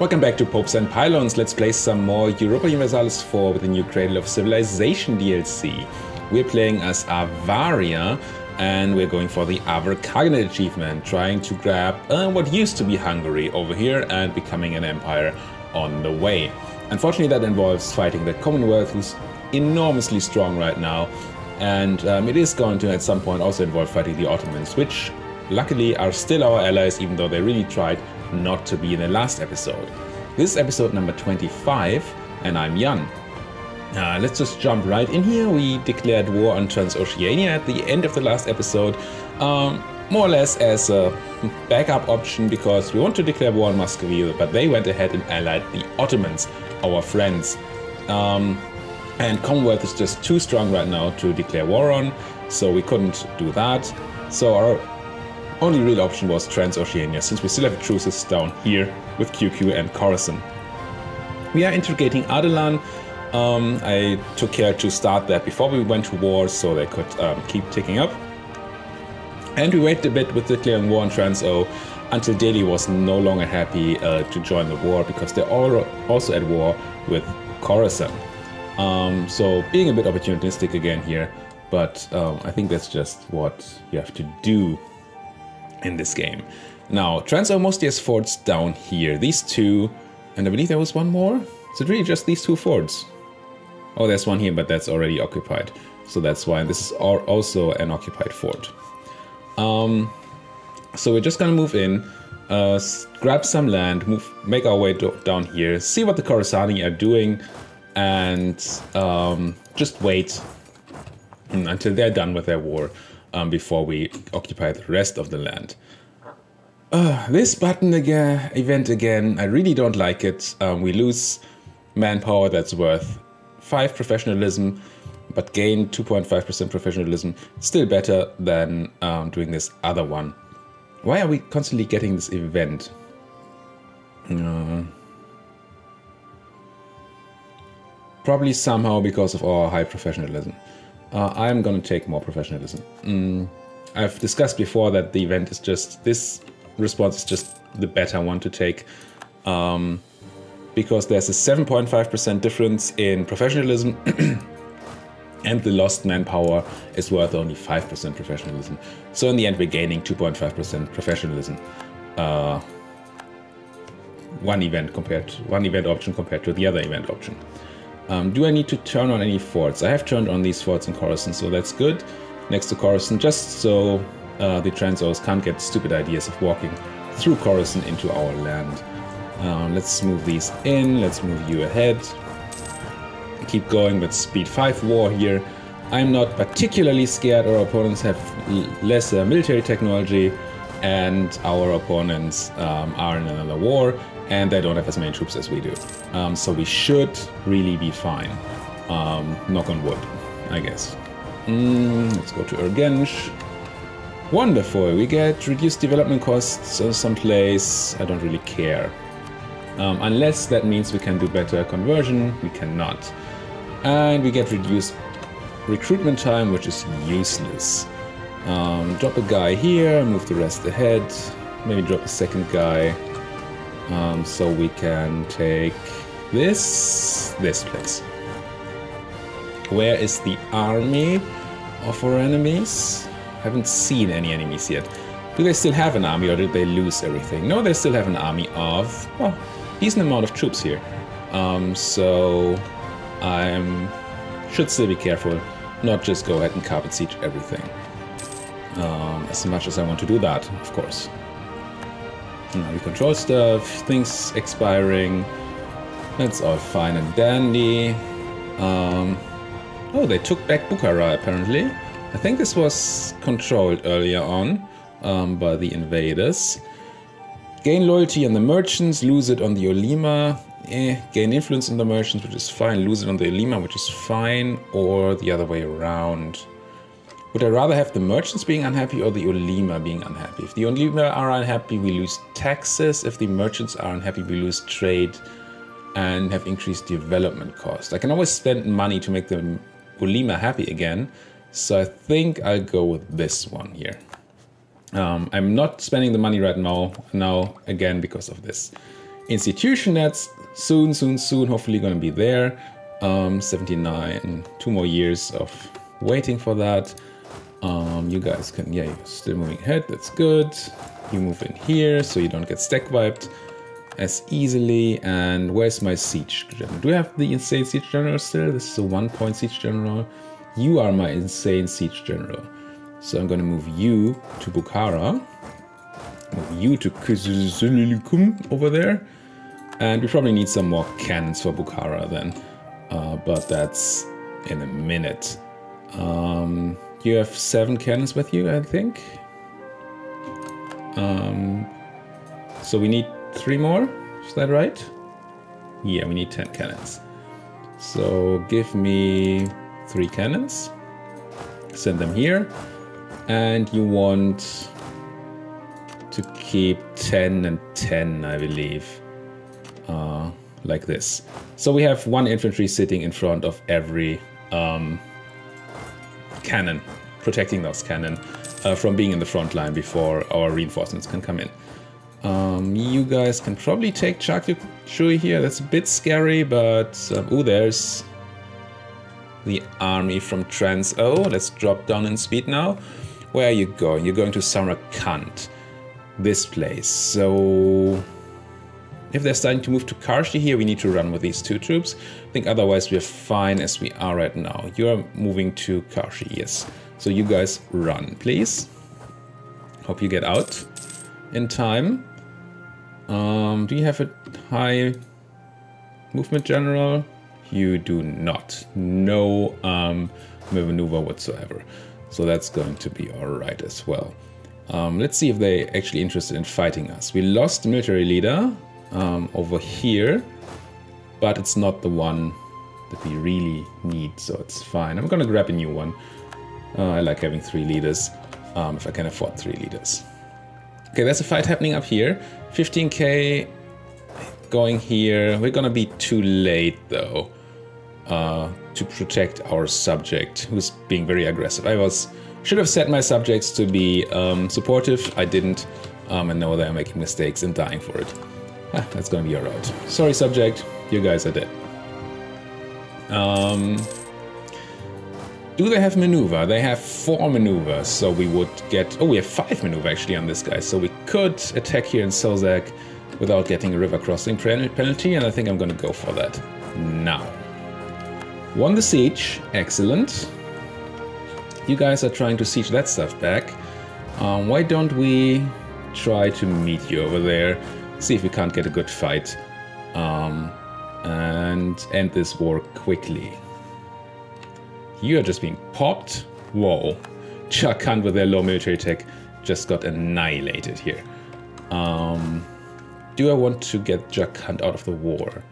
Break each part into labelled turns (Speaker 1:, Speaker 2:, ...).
Speaker 1: Welcome back to Popes and Pylons. Let's play some more Europa Universal's IV with the new Cradle of Civilization DLC. We're playing as Avaria and we're going for the Avar Khaganate achievement, trying to grab what used to be Hungary over here and becoming an empire on the way. Unfortunately, that involves fighting the Commonwealth, who's enormously strong right now, and it is going to at some point also involve fighting the Ottomans, which luckily are still our allies, even though they really tried not to be in the last episode. This is episode number 25, and I'm Jan. Let's just jump right in here. We declared war on Transylvania at the end of the last episode, more or less as a backup option, because we want to declare war on Muscovy, but they went ahead and allied the Ottomans, our friends. And Commonwealth is just too strong right now to declare war on, so we couldn't do that. So our only real option was Transylvania, since we still have truces down here with QQ and Khorasan. We are interrogating Ardalan. I took care to start that before we went to war, so they could keep ticking up. And we waited a bit with declaring war on Transo until Delhi was no longer happy to join the war, because they're also at war with Khorasan. So being a bit opportunistic again here, but I think that's just what you have to do in this game. Now, Transo mostly has forts down here. These two, and I believe there was one more. Is it really just these two forts? Oh, there's one here, but that's already occupied. So that's why this is also an occupied fort. So we're just gonna move in, grab some land, make our way down here, see what the Khorasani are doing, and just wait until they're done with their war before we occupy the rest of the land. This button event again, I really don't like it. We lose manpower that's worth 5 professionalism, but gain 2.5% professionalism. Still better than doing this other one. Why are we constantly getting this event? Probably somehow because of our high professionalism. I'm gonna take more professionalism. I've discussed before that the event is just, this response is just the better one to take, because there's a 7.5% difference in professionalism and the lost manpower is worth only 5% professionalism. So in the end we're gaining 2.5% professionalism. One event option compared to the other event option. Do I need to turn on any forts? I have turned on these forts in Khorasan, so that's good. Next to Khorasan, just so the Transos can't get stupid ideas of walking through Khorasan into our land. Let's move these in, let's move you ahead. Keep going with speed 5 war here. I'm not particularly scared. Our opponents have less military technology, and our opponents are in another war, and they don't have as many troops as we do. So we should really be fine. Knock on wood, I guess. Let's go to Urgench. Wonderful, we get reduced development costs someplace. I don't really care. Unless that means we can do better conversion, we cannot. And we get reduced recruitment time, which is useless. Drop a guy here, move the rest ahead. Maybe drop a second guy. So we can take this place. Where is the army of our enemies? Haven't seen any enemies yet. Do they still have an army, or did they lose everything? No, they still have an army of, well, decent amount of troops here. So I should still be careful, not just go ahead and carpet siege everything. As much as I want to do that, of course. We control stuff, things expiring. That's all fine and dandy. Oh, they took back Bukhara apparently. I think this was controlled earlier on by the invaders. Gain loyalty on the merchants, lose it on the Ulema. Gain influence on the merchants, which is fine. Lose it on the Ulema, which is fine. Or the other way around. Would I rather have the merchants being unhappy or the Ulema being unhappy? If the Ulema are unhappy, we lose taxes. If the merchants are unhappy, we lose trade and have increased development cost. I can always spend money to make the Ulema happy again. So I think I'll go with this one here. I'm not spending the money right now again because of this. institution that's soon, hopefully going to be there. 79, 2 more years of waiting for that. You guys can, yeah, you're still moving ahead, that's good. You move in here so you don't get stack wiped as easily. And where's my siege general? Do I have the insane siege general still? This is a 1-point siege general. You are my insane siege general. So I'm going to move you to Bukhara. Move you to Kızılkum over there. And we probably need some more cannons for Bukhara then. But that's in a minute. You have 7 cannons with you, I think. So we need 3 more, is that right? Yeah, we need 10 cannons. So give me 3 cannons. Send them here. And you want to keep 10 and 10, I believe. Like this. So we have 1 infantry sitting in front of every cannon, protecting those cannon from being in the front line before our reinforcements can come in. You guys can probably take Chakushui here. That's a bit scary, but oh, there's the army from Let's drop down in speed now. Where are you going? You're going to Samarkand, this place. So if they're starting to move to Karshi here, we need to run with these 2 troops. I think otherwise we're fine as we are right now. You're moving to Karshi, yes. So you guys run, please. Hope you get out in time. Do you have a high movement general? You do not. No maneuver whatsoever. So that's going to be alright as well. Let's see if they're actually interested in fighting us. We lost the military leader over here, but it's not the one that we really need, so it's fine. I'm gonna grab a new one. I like having 3 leaders, if I can afford 3 leaders. Okay, there's a fight happening up here. 15k going here. We're gonna be too late though to protect our subject, who's being very aggressive. Should have set my subjects to be supportive. I didn't, and now they're making mistakes and dying for it. That's gonna be alright. Sorry, subject, you guys are dead. Do they have maneuver? They have 4 maneuvers, so we would get... Oh, we have 5 maneuver actually on this guy, so we could attack here in Sozak without getting a river crossing penalty, and I think I'm gonna go for that now. Won the siege, excellent. You guys are trying to siege that stuff back. Why don't we try to meet you over there? See if we can't get a good fight and end this war quickly. You are just being popped. Whoa. Jharkhand with their low military tech just got annihilated here. Do I want to get Jharkhand out of the war?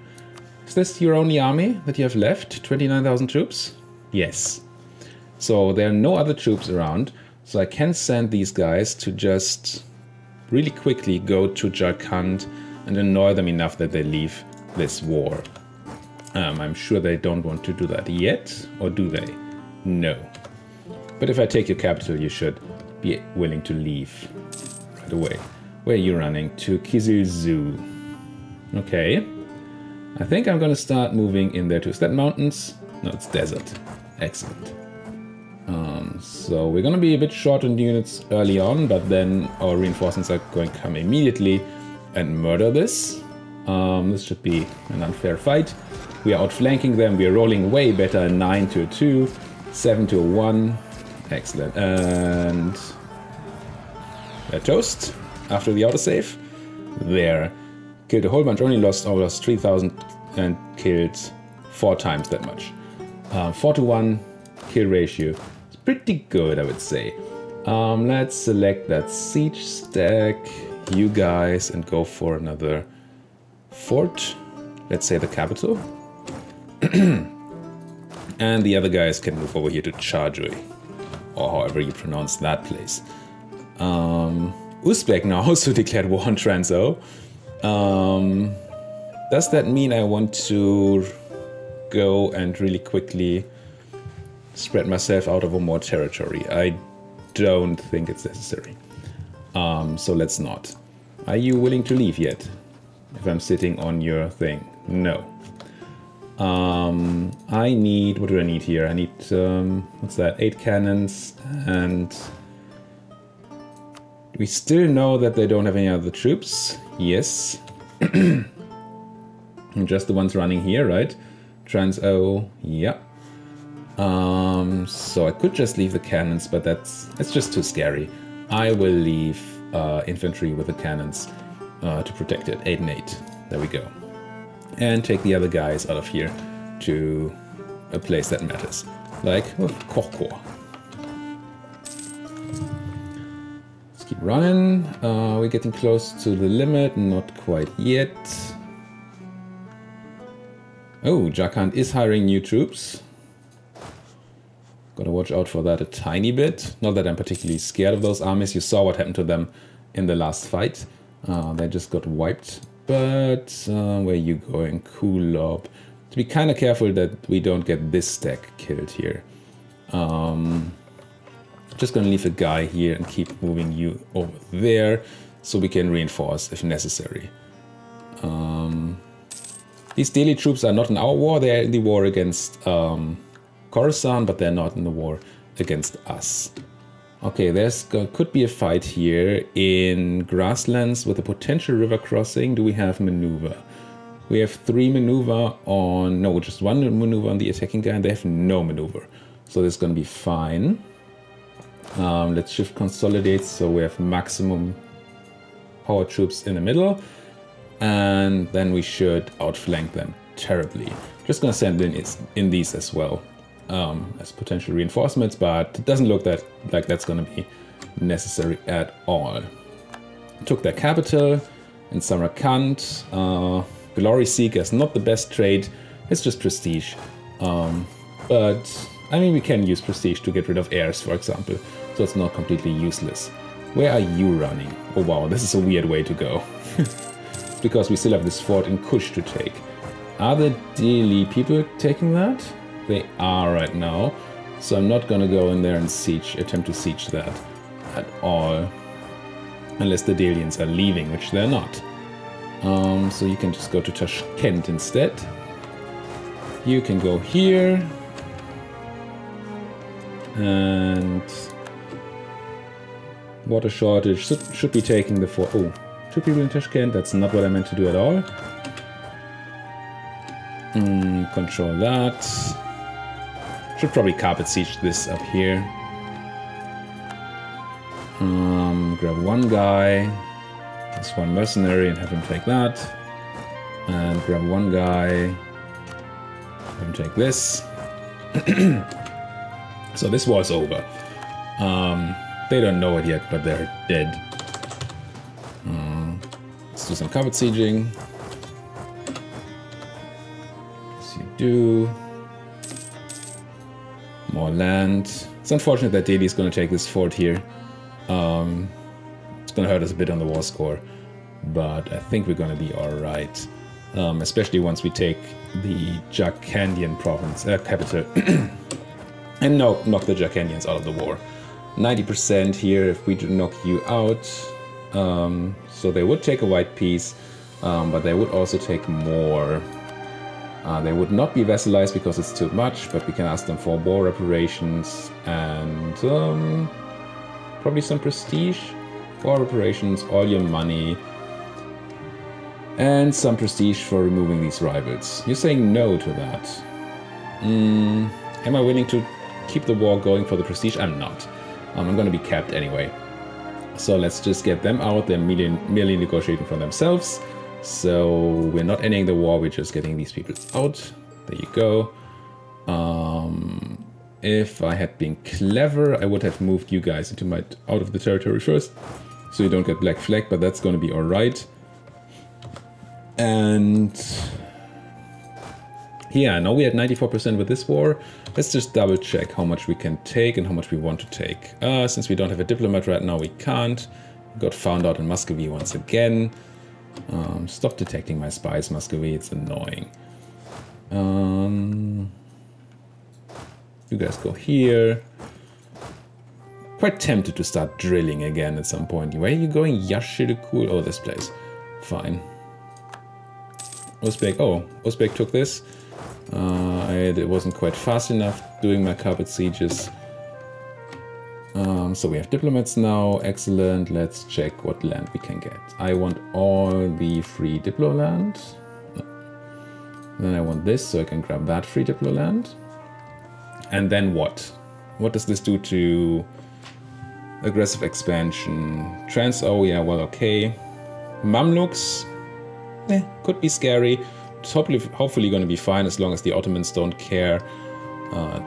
Speaker 1: Is this your only army that you have left? 29,000 troops? Yes. So there are no other troops around, so I can send these guys to just really quickly go to Jharkhand and annoy them enough that they leave this war. I'm sure they don't want to do that yet, or do they? No. But if I take your capital, you should be willing to leave right away. Where are you running? To Kizilzoo. Okay. I think I'm gonna start moving in there too. Is that mountains? No, it's desert. Excellent. So we're gonna be a bit short on units early on, but then our reinforcements are going to come immediately and murder this. This should be an unfair fight. We are outflanking them. We are rolling way better. 9 to a 2, 7 to a 1. Excellent. And a toast after the autosave. There. Killed a whole bunch. Only lost almost 3,000 and killed 4 times that much. 4 to 1 kill ratio. It's pretty good, I would say. Let's select that siege stack, you guys, and go for another fort. Let's say the capital. And the other guys can move over here to Charjui, or however you pronounce that place. Uzbek now also declared war on Transo. Does that mean I want to go and really quickly spread myself out over more territory? I don't think it's necessary. So let's not. Are you willing to leave yet? if I'm sitting on your thing. No. I need, what do I need here? I need, what's that, 8 cannons, and we still know that they don't have any other troops. Yes. Just the ones running here, right? Yeah. So I could just leave the cannons, but it's just too scary. I will leave infantry with the cannons to protect it. 8 and 8. There we go. And take the other guys out of here to a place that matters, like Korkor. Let's keep running. We're getting close to the limit, not quite yet. Oh, Jakand is hiring new troops. Gotta watch out for that a tiny bit. Not that I'm particularly scared of those armies. You saw what happened to them in the last fight. They just got wiped. But where are you going? Kulob. To be kind of careful that we don't get this stack killed here. Just gonna leave a guy here and keep moving you over there so we can reinforce if necessary. These daily troops are not in our war. They are in the war against Khorasan, but they're not in the war against us. Okay, could be a fight here in grasslands with a potential river crossing. Do we have maneuver? We have 3 maneuver on... No, just 1 maneuver on the attacking guy, and they have no maneuver. So this is going to be fine. Let's shift consolidate so we have maximum power troops in the middle. And then we should outflank them terribly. Just going to send in these as well. As potential reinforcements, but it doesn't look like that's going to be necessary at all. Took their capital in Samarkand. Glory Seeker is not the best trade, it's just prestige. But, I mean, we can use prestige to get rid of heirs, for example, so it's not completely useless. Where are you running? Oh wow, this is a weird way to go. Because we still have this fort in Kush to take. Are the Delhi people taking that? They are right now, so I'm not gonna go in there and attempt to siege that at all, unless the Delians are leaving, which they're not. So you can just go to Tashkent instead. You can go here, and water shortage should be taking the fort. Oh, 2 people in Tashkent. That's not what I meant to do at all. Control that. Should probably carpet siege this up here. Grab 1 guy. This 1 mercenary and have him take that. And grab 1 guy. Have him take this. So this war's over. They don't know it yet, but they're dead. Let's do some carpet sieging. Yes, you do. More land. It's unfortunate that Delhi is going to take this fort here. It's going to hurt us a bit on the war score, but I think we're going to be alright. Especially once we take the Jakandian province, capital, and knock the Jakandians out of the war. 90% here if we do knock you out. So they would take a white piece, but they would also take more. They would not be vassalized because it's too much, but we can ask them for war reparations and probably some prestige. War reparations, all your money, and some prestige for removing these rivals. You're saying no to that. Am I willing to keep the war going for the prestige? I'm not. I'm going to be capped anyway. So let's just get them out. They're merely negotiating for themselves. So we're not ending the war, we're just getting these people out. There you go. If I had been clever, I would have moved you guys out of the territory first, so you don't get black flag, but that's going to be alright. And yeah, now we're at 94% with this war. Let's just double check how much we can take and how much we want to take. Since we don't have a diplomat right now, we can't. We got found out in Muscovy once again. Stop detecting my spies, Muscovy, it's annoying. You guys go here. Quite tempted to start drilling again at some point. Where are you going? Yashirikul? Oh, this place. Fine. Uzbek, oh, Uzbek took this. It wasn't quite fast enough doing my carpet sieges. So we have diplomats now, excellent. Let's check what land we can get. I want all the free diplo land. Then I want this, so I can grab that free diplo land. And then what? What does this do to aggressive expansion? Oh yeah, well, okay. Mamluks, could be scary. It's hopefully going to be fine as long as the Ottomans don't care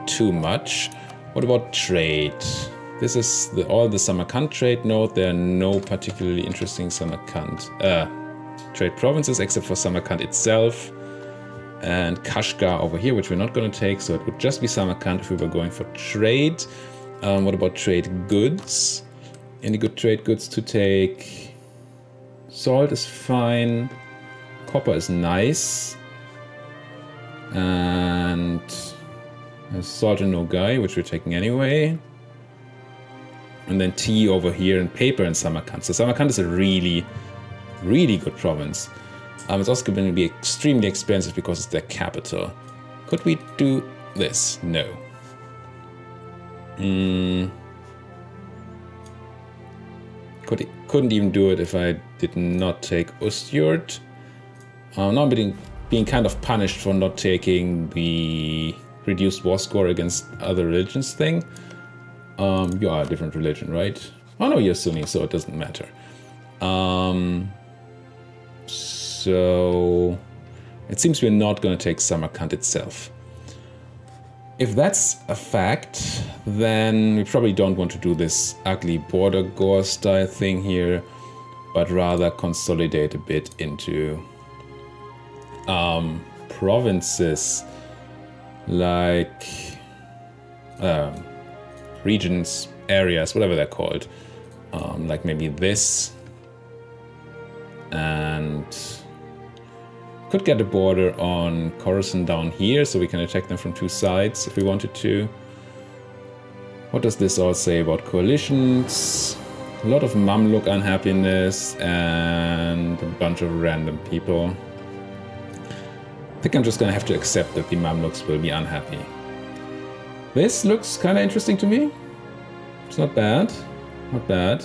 Speaker 1: too much. What about trade? This is all the Samarkand trade node. There are no particularly interesting Samarkand trade provinces except for Samarkand itself and Kashgar over here, which we're not going to take. So it would just be Samarkand if we were going for trade. What about trade goods? Any good trade goods to take? Salt is fine. Copper is nice. And salt and Nogai, which we're taking anyway. And then tea over here and paper in Samarkand. So Samarkand is a really, really good province. It's also going to be extremely expensive because it's their capital. Could we do this? No. Couldn't even do it if I did not take Ustjurt. Now I'm being kind of punished for not taking the reduced war score against other religions thing. You are a different religion, right? Oh no, you're Sunni, so it doesn't matter. So it seems we're not going to take Samarkand itself. If that's a fact, then we probably don't want to do this ugly border gore style thing here, but rather consolidate a bit into provinces like regions, areas, whatever they're called, like maybe this, and could get a border on Khorasan down here, so we can attack them from two sides if we wanted to. What does this all say about coalitions? A lot of Mamluk unhappiness and a bunch of random people. I think I'm just gonna have to accept that the Mamluks will be unhappy. This looks kind of interesting to me. It's not bad, not bad.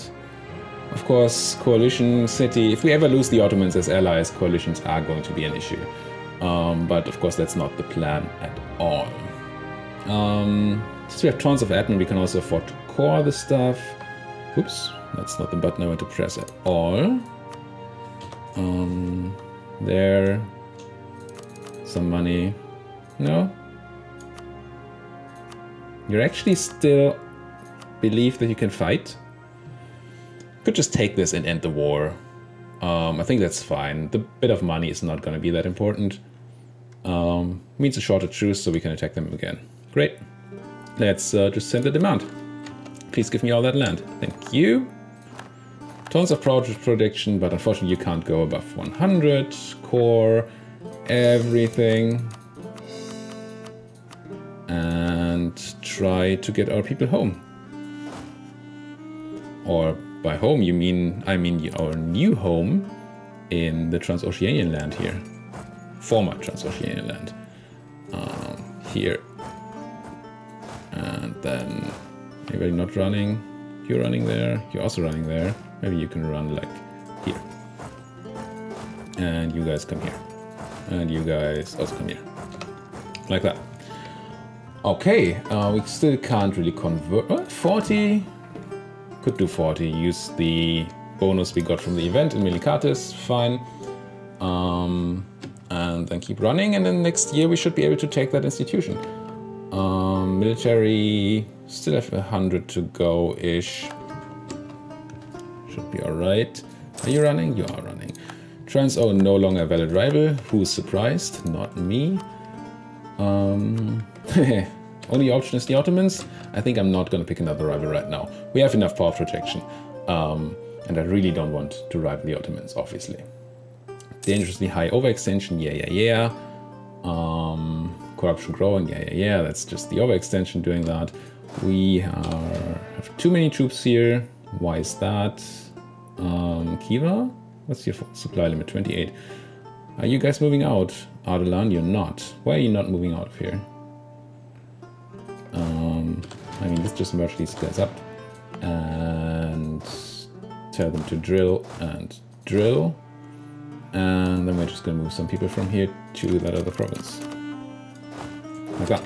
Speaker 1: Of course, coalition city, if we ever lose the Ottomans as allies, coalitions are going to be an issue. But of course that's not the plan at all. Since we have tons of admin, we can also afford to core the stuff. Oops, that's not the button I want to press at all. There. Some money. No? You actually still believe that you can fight? Could just take this and end the war. I think that's fine. The bit of money is not going to be that important. Means a shorter truce so we can attack them again. Great. Let's just send a demand. Please give me all that land. Thank you. Tons of project prediction, but unfortunately you can't go above 100. Core, everything. And try to get our people home. Or by home, I mean our new home in the Transoceanian land here. Former Transoceanian land. Here. And then, anybody not running? You're running there. You're also running there. Maybe you can run like here. And you guys come here. And you guys also come here. Like that. Okay, we still can't really convert. 40? Could do 40. Use the bonus we got from the event in Milicatis. Fine. And then keep running. And then next year we should be able to take that institution. Military, still have 100 to go-ish. Should be alright. Are you running? You are running. Trans-O no longer a valid rival. Who's surprised? Not me. Only option is the Ottomans. I think I'm not going to pick another rival right now. We have enough power projection. And I really don't want to rival the Ottomans, obviously. Dangerously high overextension. Yeah. Corruption growing. Yeah. That's just the overextension doing that. We have too many troops here. Why is that? Kiva? What's your supply limit? 28. Are you guys moving out? Ardalan, you're not. Why are you not moving out of here? I mean, let's just merge these guys up and tell them to drill and drill. And then we're just going to move some people from here to that other province. Like that.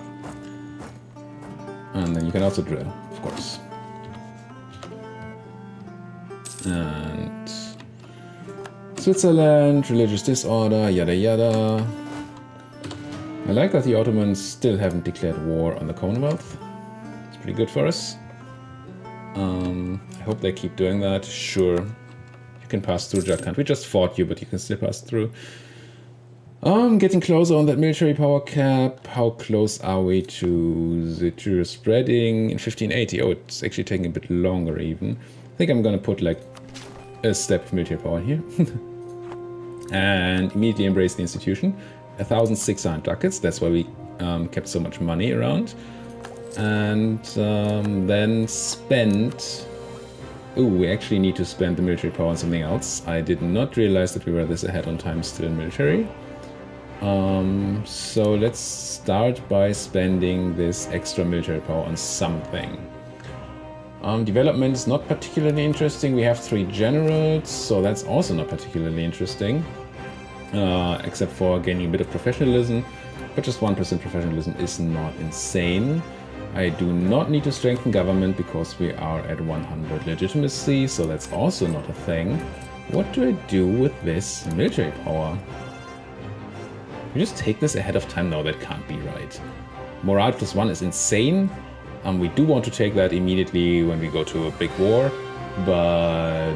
Speaker 1: And then you can also drill, of course. And Switzerland, religious disorder, yada yada. I like that the Ottomans still haven't declared war on the Commonwealth. It's pretty good for us. I hope they keep doing that. Sure, you can pass through Jharkhand. We just fought you, but you can still pass through. Getting closer on that military power cap. How close are we to the Turo spreading in 1580? Oh, it's actually taking a bit longer even. I think I'm gonna put like a step of military power here. And immediately embrace the institution. 1,600 ducats, that's why we kept so much money around. And then spend... Ooh, we actually need to spend the military power on something else. I did not realize that we were this ahead on time still in military. So let's start by spending this extra military power on something. Development is not particularly interesting. We have 3 generals, so that's also not particularly interesting. Except for gaining a bit of professionalism. But just 1% professionalism is not insane. I do not need to strengthen government because we are at 100 legitimacy, so that's also not a thing. What do I do with this military power? We just take this ahead of time? No, that can't be right. Morale +1 is insane. We do want to take that immediately when we go to a big war, but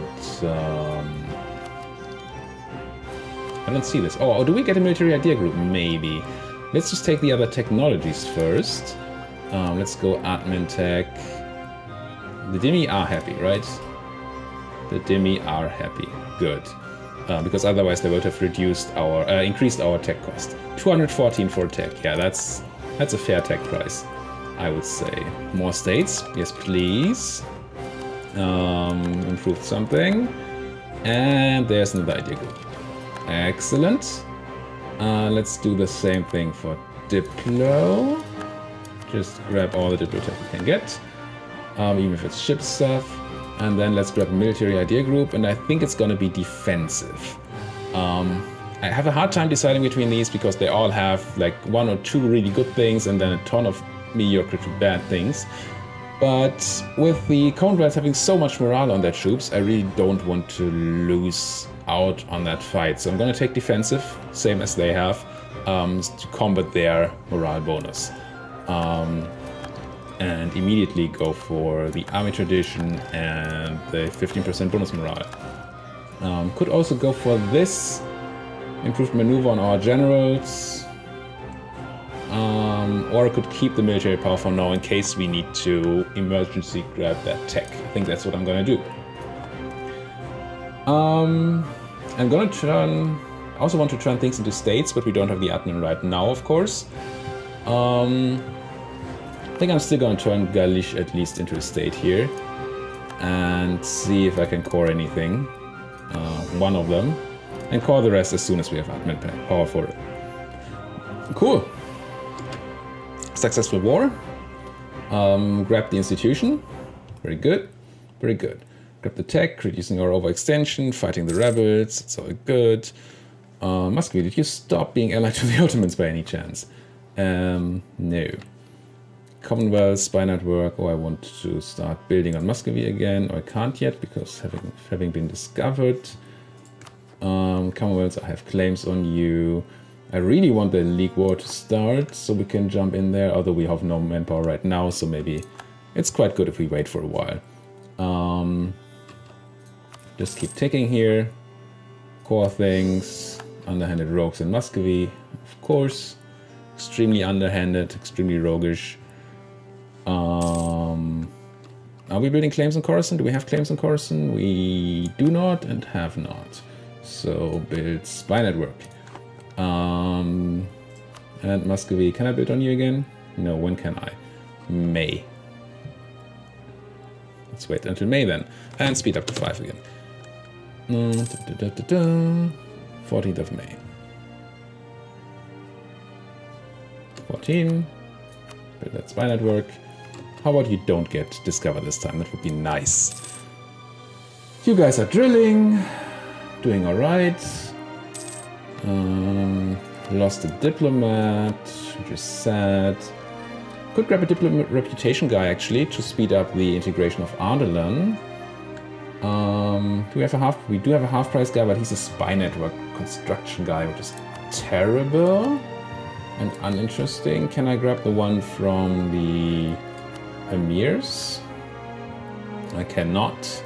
Speaker 1: I don't see this. Oh, do we get a military idea group? Maybe. Let's just take the other technologies first. Let's go admin tech. The Dimi are happy, right? The Dimi are happy. Good. Because otherwise they would have reduced our, increased our tech cost. 214 for tech. Yeah, that's a fair tech price, I would say. More states. Yes, please. Improve something. And there's another idea group. Excellent. Let's do the same thing for Diplo. Just grab all the Diplo tech we can get, even if it's ship stuff. And then let's grab a military idea group, and I think it's gonna be defensive. I have a hard time deciding between these because they all have like 1 or 2 really good things and then a ton of mediocre to bad things. But with the Commonwealth having so much morale on their troops, I really don't want to lose out on that fight. So I'm gonna take defensive, same as they have, to combat their morale bonus. And immediately go for the army tradition and the 15% bonus morale. Could also go for this improved maneuver on our generals, or I could keep the military power for now in case we need to emergency grab that tech. I think that's what I'm gonna do. I'm gonna turn... I also want to turn things into states, but we don't have the admin right now, of course. I think I'm still going to turn Galish at least into a state here and see if I can core anything, one of them, and core the rest as soon as we have admin power for it. Cool. Successful war. Grab the institution. Very good. Very good. Grab the tech, reducing our overextension, fighting the rebels. It's all good. Muscovy, did you stop being allied to the Ottomans by any chance? No. Commonwealth, spy network. Oh, I want to start building on Muscovy again. Oh, I can't yet because having been discovered. Commonwealth, I have claims on you. I really want the League War to start so we can jump in there, although we have no manpower right now, so maybe it's quite good if we wait for a while. Just keep ticking here. Core things. Underhanded rogues in Muscovy, of course. Extremely underhanded, extremely roguish. Are we building claims on Khorasan? Do we have claims on Khorasan? We do not and have not. So build spy network. And Muscovy, can I build on you again? No, when can I? May. Let's wait until May then. And speed up to 5 again. 14th of May. 14. Build that spy network. How about you don't get discovered this time? That would be nice. You guys are drilling. Doing alright. Lost a diplomat, which is sad. Could grab a diplomat reputation guy actually to speed up the integration of Ardalan. We do have a half price guy, but he's a spy network construction guy, which is terrible and uninteresting. Can I grab the one from the Emirs? I cannot.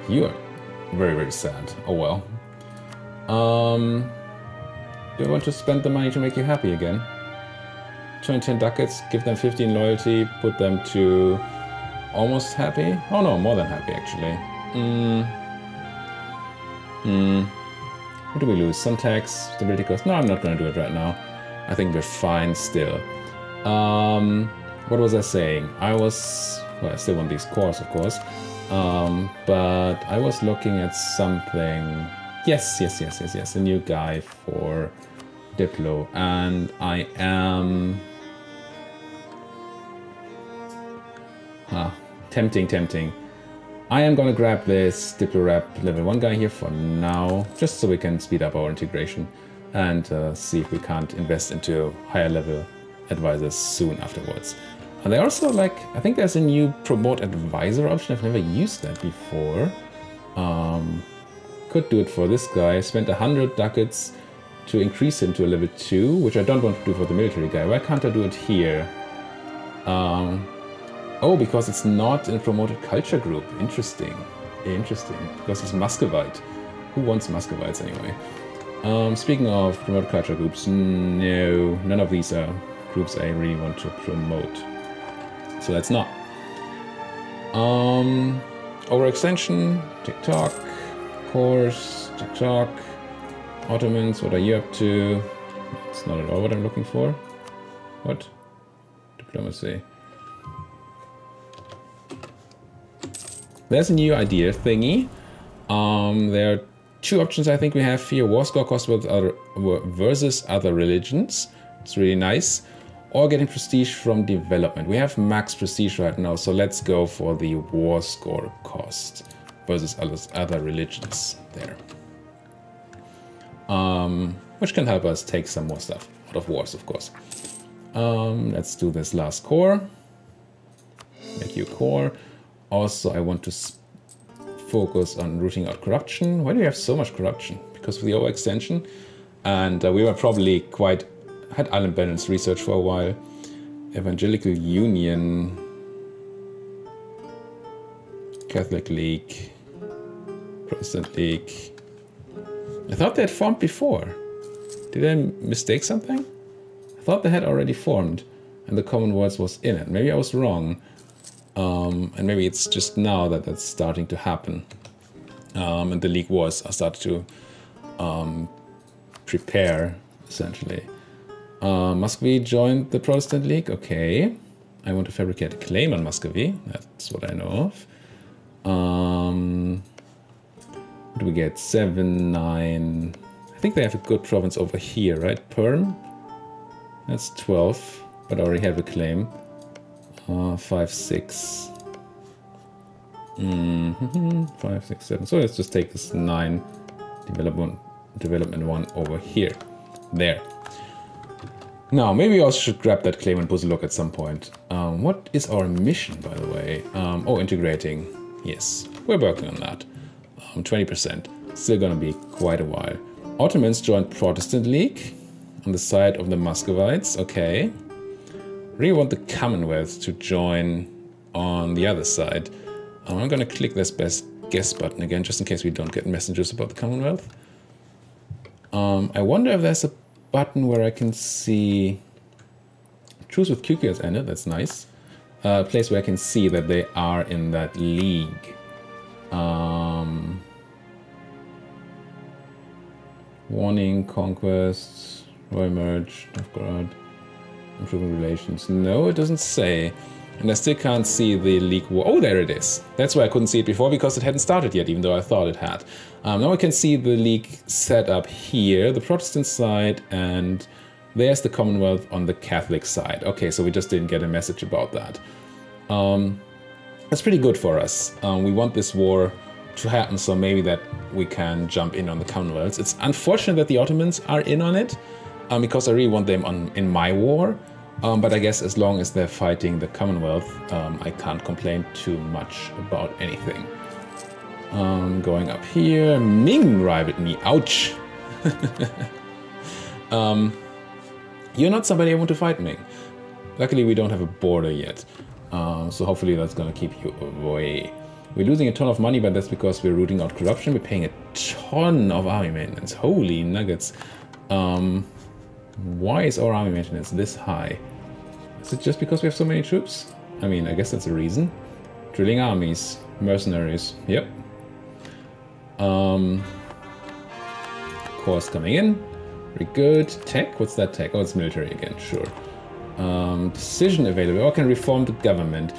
Speaker 1: You are very, very sad. Oh well. Do I want to spend the money to make you happy again? 210 ducats, give them 15 loyalty, put them to almost happy? Oh no, more than happy actually. What do we lose? Some tax, stability cost? No, I'm not going to do it right now. I think we're fine still. What was I saying? Well, I still want these cores, of course. But I was looking at something. Yes. A new guy for Diplo. And I am... Tempting. I am gonna grab this Diplo Rep level 1 guy here for now, just so we can speed up our integration and see if we can't invest into higher level advisors soon afterwards. And they also I think there's a new promote advisor option. I've never used that before. Could do it for this guy. Spent 100 ducats to increase him to a level 2, which I don't want to do for the military guy. Why can't I do it here? Oh, because it's not in a promoted culture group. Interesting. Because he's Muscovite. Who wants Muscovites anyway? Speaking of promoted culture groups, no, none of these are groups I really want to promote. So that's not. Overextension, TikTok, course, TikTok, Ottomans, what are you up to? It's not at all what I'm looking for. What? Diplomacy. There's a new idea thingy. There are two options I think we have here. War score cost versus other religions. It's really nice. Or getting prestige from development. We have max prestige right now, so let's go for the war score cost versus other religions there. Which can help us take some more stuff out of wars, of course. Let's do this last core. Make you core. Also, I want to focus on rooting out corruption. Why do we have so much corruption? Because of the overextension. And we were probably had island balance research for a while. Evangelical Union. Catholic League. Protestant League. I thought they had formed before. Did I mistake something? I thought they had already formed and the Commonwealth was in it. Maybe I was wrong. And maybe it's just now that that's starting to happen. And the League Wars are starting to prepare, essentially. Muscovy joined the Protestant League. Okay. I want to fabricate a claim on Muscovy. That's what I know of. What do we get? 7, 9. I think they have a good province over here, right? Perm. That's 12. But I already have a claim. 5, 6. 5, 6, 7. So let's just take this 9 development 1 over here. There. Now, maybe I also should grab that claim and put a look at some point. What is our mission, by the way? Oh, integrating. Yes, we're working on that. 20%. Still gonna be quite a while. Ottomans joined Protestant League on the side of the Muscovites. Okay. Really want the Commonwealth to join on the other side. I'm gonna click this best guess button again, just in case we don't get messages about the Commonwealth. I wonder if there's a button where I can see truce with QQ has ended. That's nice. A place where I can see that they are in that league. Warning, conquest, royal merge, Novgorod, improving relations. No, it doesn't say. And I still can't see the League War. Oh, there it is. That's why I couldn't see it before, because it hadn't started yet, even though I thought it had. Now I can see the League set up here, the Protestant side, and There's the Commonwealth on the Catholic side. Okay, so we just didn't get a message about that. That's pretty good for us. We want this war to happen, so maybe that we can jump in on the Commonwealths. It's unfortunate that the Ottomans are in on it, because I really want them in my war. But I guess as long as they're fighting the Commonwealth, I can't complain too much about anything. Going up here, Ming rivaled me. Ouch! You're not somebody I want to fight, Ming. Luckily, we don't have a border yet, so hopefully that's gonna keep you away. We're losing a ton of money, but that's because we're rooting out corruption. We're paying a ton of army maintenance. Holy nuggets! Why is our army maintenance this high? Is it just because we have so many troops? I mean, I guess that's a reason. Drilling armies, mercenaries. Yep. Course coming in. Very good. Tech? What's that tech? Oh, it's military again. Sure. Decision available. Or can reform the government.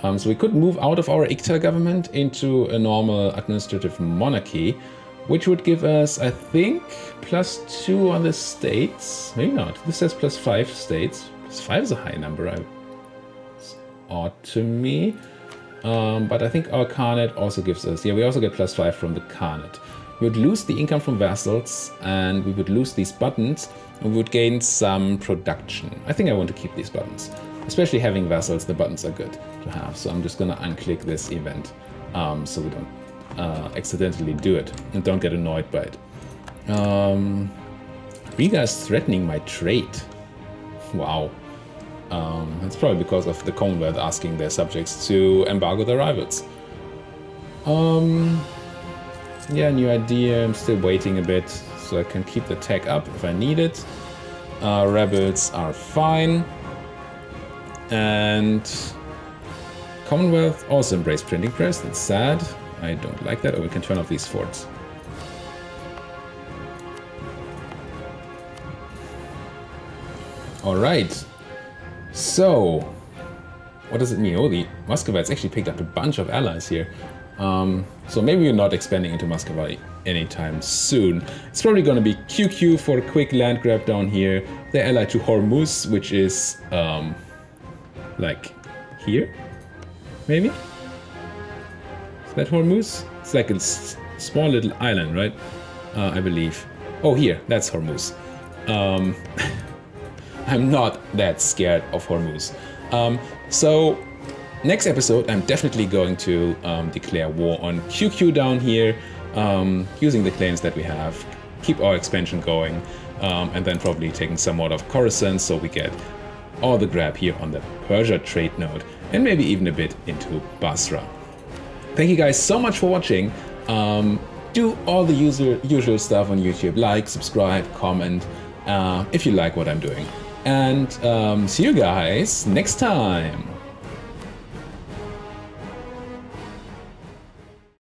Speaker 1: So we could move out of our ICTA government into a normal administrative monarchy, which would give us, I think, +2 on the states. Maybe not. This says +5 states. +5 is a high number. It's odd to me. But I think our Khanate also gives us... Yeah, we also get +5 from the Khanate. We would lose the income from vassals, and we would lose these buttons, and we would gain some production. I think I want to keep these buttons. Especially having vassals, the buttons are good to have. So I'm just going to unclick this event, so we don't accidentally do it and don't get annoyed by it. Riga is threatening my trade. Wow. That's probably because of the Commonwealth asking their subjects to embargo their rivals. Yeah, new idea. I'm still waiting a bit so I can keep the tech up if I need it. Rebels are fine. And Commonwealth also embrace printing press. That's sad. I don't like that. Or we can turn off these forts. Alright. So, what does it mean? Oh, the Muscovites actually picked up a bunch of allies here. So maybe we're not expanding into Muscovite anytime soon. It's probably going to be QQ for a quick land grab down here. They're allied to Hormuz, which is, like here? Maybe? Is that Hormuz? It's like a small little island, right? I believe. Oh, here. That's Hormuz. I'm not that scared of Hormuz. So, next episode, I'm definitely going to declare war on QQ down here, using the claims that we have, keep our expansion going, and then probably taking some more of Khorasan so we get all the grab here on the Persia trade node, and maybe even a bit into Basra. Thank you guys so much for watching. Do all the usual stuff on YouTube, like, subscribe, comment, if you like what I'm doing. And see you guys next time.